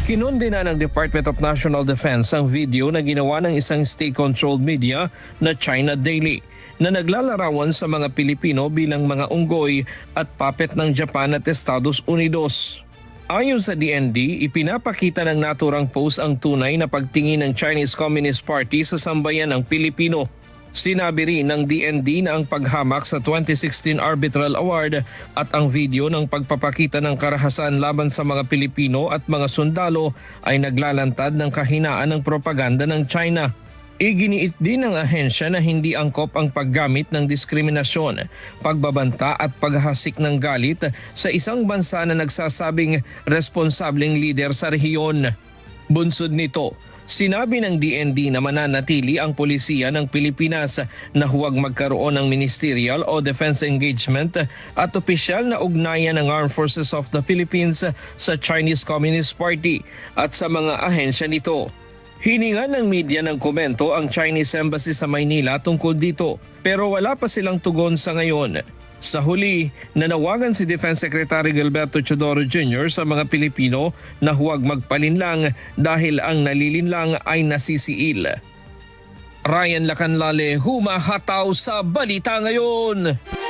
Kinundina ng Department of National Defense ang video na ginawa ng isang state-controlled media na China Daily na naglalarawan sa mga Pilipino bilang mga unggoy at puppet ng Japan at Estados Unidos. Ayon sa DND, ipinapakita ng naturang post ang tunay na pagtingin ng Chinese Communist Party sa sambayan ng Pilipino. Sinabi rin ng DND na ang paghamak sa 2016 Arbitral Award at ang video ng pagpapakita ng karahasan laban sa mga Pilipino at mga sundalo ay naglalantad ng kahinaan ng propaganda ng China. Iginiit din ng ahensya na hindi angkop ang paggamit ng diskriminasyon, pagbabanta at paghahasik ng galit sa isang bansa na nagsasabing responsableng lider sa rehiyon. Bunsod nito, sinabi ng DND na mananatili ang polisiya ng Pilipinas na huwag magkaroon ng ministerial o defense engagement at opisyal na ugnayan ng Armed Forces of the Philippines sa Chinese Communist Party at sa mga ahensya nito. Hiningan ng media ng komento ang Chinese Embassy sa Maynila tungkol dito pero wala pa silang tugon sa ngayon. Sa huli, nanawagan si Defense Secretary Gilberto Teodoro Jr. sa mga Pilipino na huwag magpalinlang dahil ang nalilinlang ay nasisiil. Ryan Lacanlale, humahataw sa Balita Ngayon.